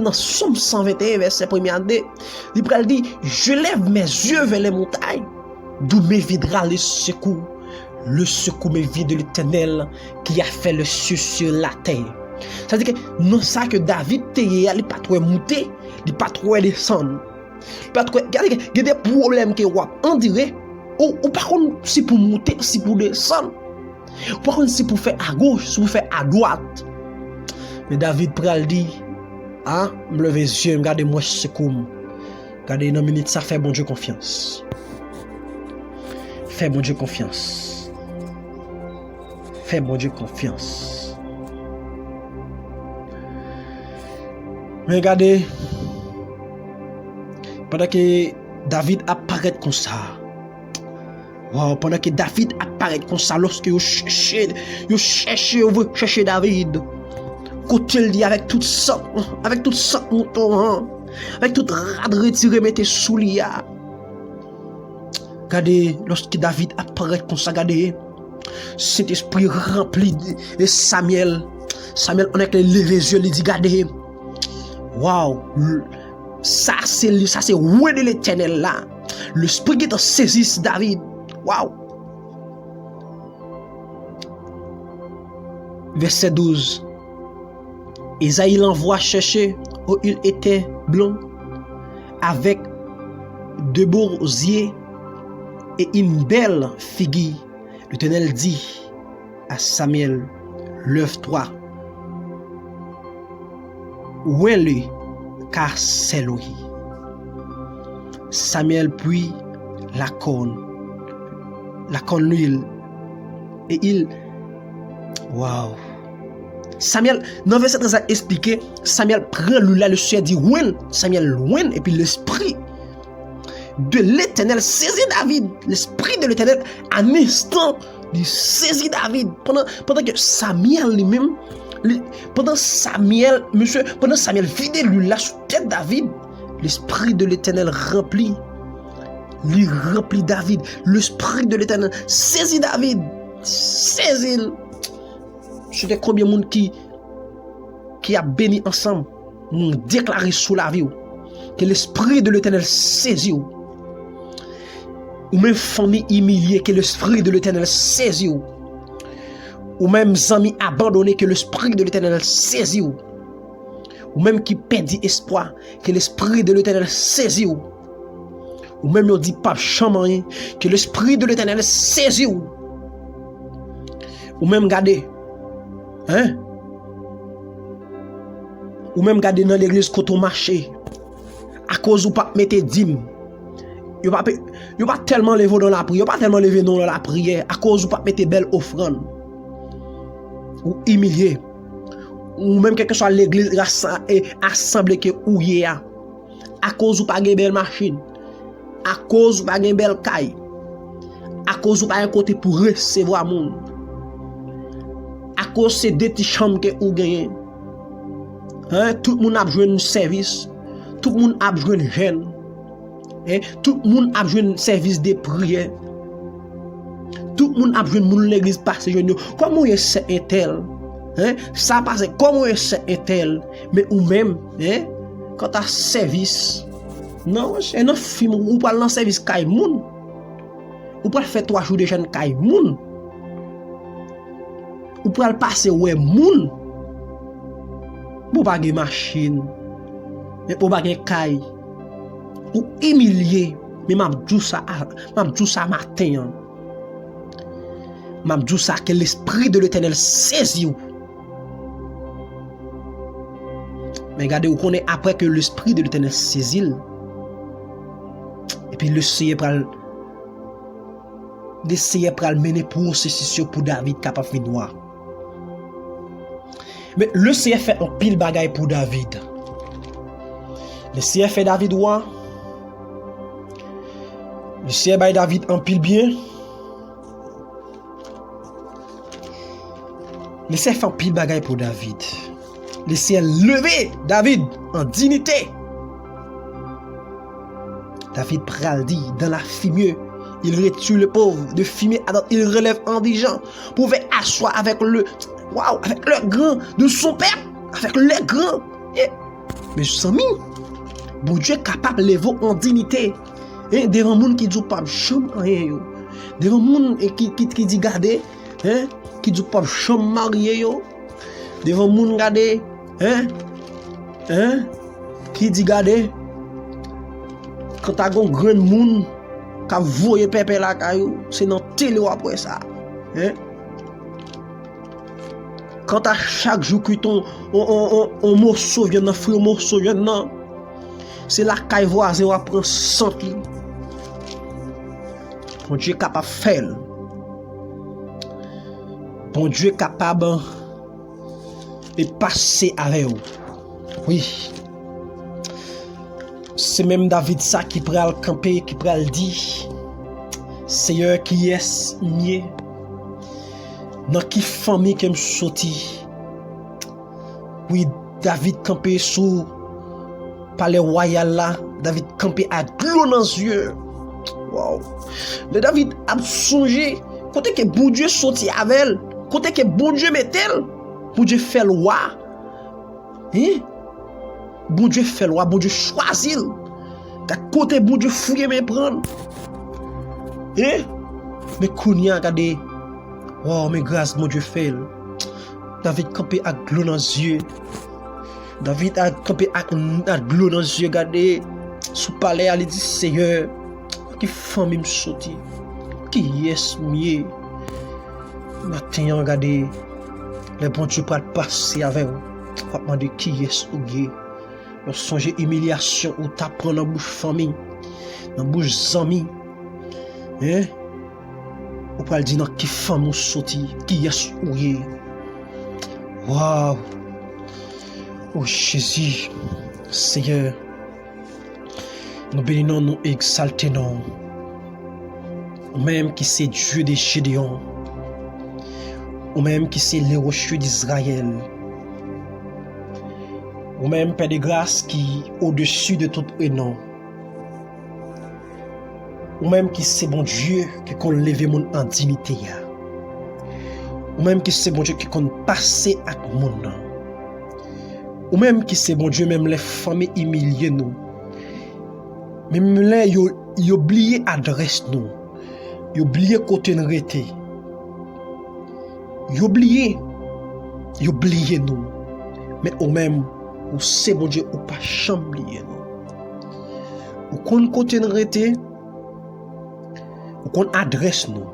Dans Somme 121, verset 1er, il dit, je lève mes yeux vers les montagnes, d'où me viendra le secours. Le secours me vient de l'Éternel qui a fait le ciel sur la terre. C'est-à-dire que non ça que David il n'a pas trop monter, il n'a pas trop descendre. Regardez, il y a des problèmes qui on dirait, ou par contre, c'est pour monter, c'est pour descendre. Par contre, c'est pour faire à gauche, c'est pour faire à droite. Mais David pral dit, ah, me lever les yeux, regardez moi secours. Regardez, dans une minute, ça fait bon Dieu confiance. Fais bon Dieu confiance. Fais bon Dieu confiance. Mais regardez, pendant que David apparaît comme ça, wow, pendant que David apparaît comme ça, lorsque vous cherchez David, côté il dit avec toute sang mouton, avec toute rade retirée, mettez sous l'ia. Regardez, lorsque David apparaît comme ça, regardez, cet esprit rempli de Samuel, on a levé les yeux, il dit, regardez, waouh, ça c'est ouais de l'Éternel là. Le esprit qui t'a saisi David. Waouh. Verset 12. Isaïe l'envoie chercher où il était blond, avec de beaux rosiers et une belle figure. L'Éternel dit à Samuel, lève-toi. Où est lui? Car c'est lui. Samuel puis la corne l'huile, et il, waouh. Samuel, dans le verset 13 a expliqué, Samuel prend l'huile, le Seigneur dit ouin, Samuel ouin, et puis l'esprit de l'Éternel saisit David, l'esprit de l'Éternel à un instant, il saisit David, pendant que Samuel lui-même, pendant Samuel vidait l'huile là sur tête David, l'esprit de l'Éternel remplit David. L'esprit de l'Éternel saisit David. Saisit. Je sais combien de monde qui a béni ensemble, nous déclaré sous la vie que l'esprit de l'Éternel saisit. Ou même famille humiliée, que l'esprit de l'Éternel saisit. Ou même amis abandonnés, que l'esprit de l'Éternel saisit. Ou même qui perdit espoir, que l'esprit de l'Éternel saisit. Ou même on dit pas chaman, que l'esprit de l'Éternel saisit. Ou même gardez, hein? Ou même gardez dans l'église quand on marche, à cause ou pas mettre dîme. Yo pas tellement levé dans la prière, pas tellement levé dans la prière, à cause ou pas mettre belle offrande. Ou humilié. Ou même quelque soit l'église assemblée que ou y a, à cause ou pas une belle machine, à cause ou pas une belle caille, à cause ou pas un côté pour recevoir monde, à cause c'est deux petites chambres que ou gagne, hein, tout le monde a besoin de service, tout le monde a besoin de jeûne, hein, tout le monde a besoin de service de prière, tout le monde a besoin de l'église passer jeûne. Comment est-ce un tel? Hein? Ça passe comment est un tel, mais ou même, hein? Quand tu as service, non, c'est un film ou pas dans service kay moun, ou pas faire 3 jours de jeûne kay moun, ou pas passer ouais moun, pour pas de machine, mais pour pas de kay, ou humilié, mais m'a dit ça matin, m'a dit ça que l'esprit de l'Éternel saisit. Mais regardez, vous connaissez après que l'esprit de l'Éternel saisit. Et puis le Seigneur pral mener processus pour David capable de noir. Mais le Seigneur fait un pile bagaille pour David. Le Seigneur fait David roi. Le Seigneur baille David un pile bien. Le Seigneur fait un pile bagaille pour David. Le Seigneur levé David en dignité. David pral dit dans la fumée, il retue le pauvre, de fumée à d'autres, il relève indigent, pouvait asseoir avec le grand de son père, avec le grand. Et Mes amis, bon Dieu est capable de lever en dignité. Devant moun qui dit pas chambre rien yo. Devant moun qui dit garder, qui dit pas chambre marié yo. Devant moun garder, qui dit garder quand t'as un grand moun qui a voyé pépé la caillou, c'est dans télé après ça. Quand à chaque jour que ton on morceau vient dans frère morceau vient non, c'est la caille voisin va prendre 100 li. Bon Dieu est capable de faire. Bon Dieu est capable de passer avec vous. Oui. C'est même David ça qui prend le camper, qui prend le dire. Seigneur qui est mieux. Dans qui famille qui me sorti. Oui, David campé sous palais royal là. David campé à l'eau dans les yeux. Wow. Le David a songé. Côté que bon Dieu sorti avec elle. Côté que bon Dieu met elle. Bon Dieu fait le roi. Bon Dieu fait le roi. Bon Dieu choisit. Qu'à côté bon Dieu fouille me prendre. Mais Kounia regardez. Oh, mais grâce, mon Dieu fait. David campé à l'eau dans les yeux. David a campé à l'eau dans les yeux. Regardez, sous palais, il dit Seigneur, qui famille me sorti, qui est mieux. Maintenant, regardez, les bons Dieu pas passer avec vous. On va demander qui est ou gay. On songe humiliation ou t'apprend dans bouche famille, dans bouche amis. On peut dire qui femme ou sorti, qui est ou gay. Waouh! Oh Jésus, Seigneur, nous bénissons, nous exaltons. Même qui c'est Dieu de Gédéon, ou même qui c'est le rocheux d'Israël, ou même Père de grâce qui au-dessus de tout nom, ou même qui c'est bon Dieu qui qu'on lève mon en dignité, ou même qui c'est bon Dieu qui qu'on passer avec mon nom, ou même qui c'est bon Dieu même les familles humiliées nous, même là yo oublié adresse nous, yo oublié côté nous rete, yo oublié nous, mais ou même ou c'est bon Dieu ou pas chamblier nous, ou qu'on côté nous rete, ou qu'on adresse nous,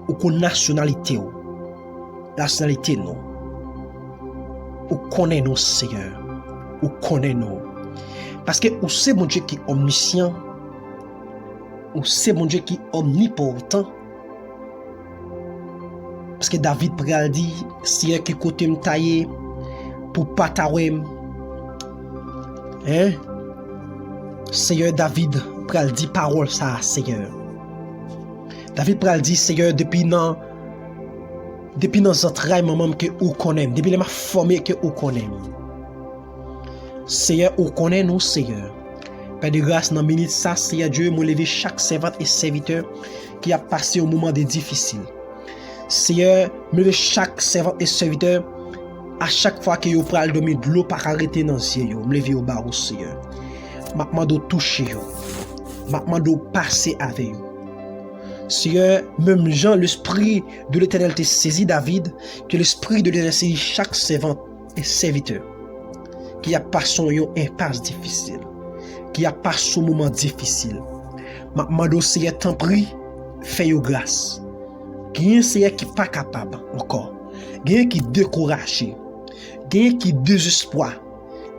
ou qu'on nationalité nous, ou connaît nous Seigneur, ou connaît nous, parce que ou c'est mon Dieu qui est omniscient, ou c'est mon Dieu qui est omnipotent, parce que David pral dit Seigneur qui côté me tailler pour pas tawem, Seigneur David pral dit parole ça Seigneur. David pral dit Seigneur depuis dans entrailles maman que ou connaît, depuis ma formé que ou connaît. Seigneur ou connaît nous Seigneur. Père de grâce dans minute ça Seigneur Dieu m'a levé chaque servante et serviteur qui a passé au moment des difficiles. Seigneur, me lever chaque servante et serviteur à chaque fois que yo pral dormir de l'eau pas arrêter dans ciel yo, me lever au bas au Seigneur. M'a demandé toucher yo. M'a demandé passer avec yo. Seigneur, même Jean, l'esprit de l'Éternel te saisi David, que l'esprit de l'Éternel saisit chaque servante et serviteur qui a passé une impasse difficile, qui a passé un moment difficile. Ma demande au Seigneur, t'en prie, fais-yo grâce. Qui un Seigneur qui pas capable encore, qui qui découragé, qui qui désespoir,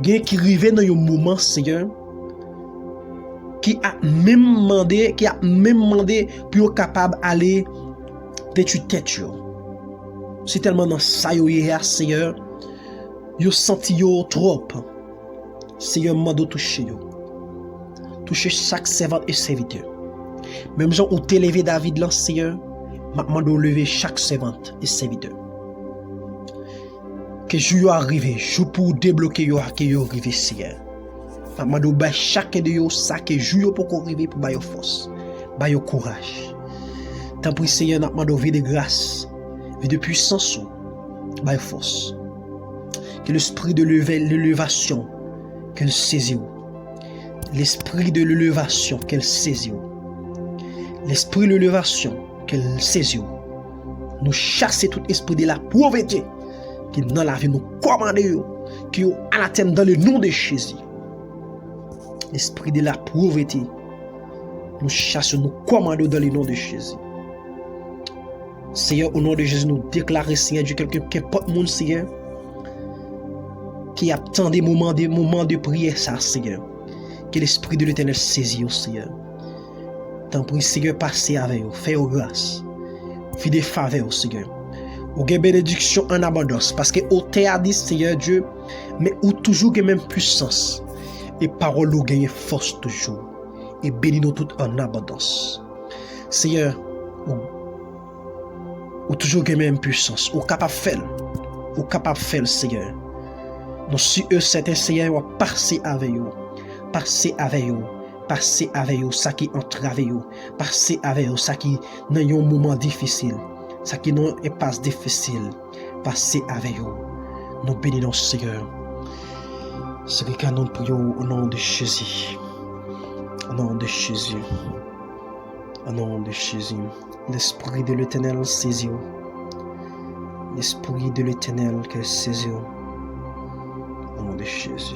qui rivé dans un moment Seigneur, qui a même demandé pour être capable d'aller détruire tête yo. C'est tellement dans ça yo hier Seigneur, yo senti yo trop. Seigneur mando toucher yo. Toucher chaque servant et serviteur. Même gens où t'élevé David là Seigneur, mando lever chaque servante et serviteur. Que jour arrivé, jour pour débloquer yo que yo arrivé Seigneur. Mando ba chaque de yo ça que jour pour arriver pour ba yo force, ba yo courage. Tant pis Seigneur n'a mando vie de grâce, vie de puissance, ba yo force. Que l'esprit de l'élévation qu'elle saisit. L'esprit de l'élévation qu'elle saisit. L'esprit de l'élévation qu'elle saisit. Nous chasser tout esprit de la pauvreté qui dans la vie nous commande, qui est anathème dans le nom de Jésus. L'esprit de la pauvreté, nous chassons, nous commandons dans le nom de Jésus. Seigneur, au nom de Jésus, nous déclarons, Seigneur Dieu, qu'importe monde, Seigneur, qui attend des moments de prière, ça, Seigneur. Que l'Esprit de l'Éternel saisit, Seigneur. T'en prie, Seigneur, passez avec vous, faites grâce, faites des faveurs, Seigneur. Ou gen bénédiction en abondance, parce que au théâtre dit, Seigneur Dieu, mais ou toujours gen même puissance, et parole ou gagne force toujours, et bénis nous tout en abondance. Seigneur, ou toujours gen même puissance, ou capable faire, Seigneur. Nous si eux certains, Seigneur, ou passer avec vous, ça qui entre avec vous, passer avec vous, ça qui dans un moment difficile, ça qui non est pas difficile, passer avec vous. Nous bénissons, Seigneur. C'est que nous prions au nom de Jésus. Au nom de Jésus. Au nom de Jésus. L'Esprit de l'Éternel saisit. L'Esprit de l'Éternel que saisit. Au nom de Jésus.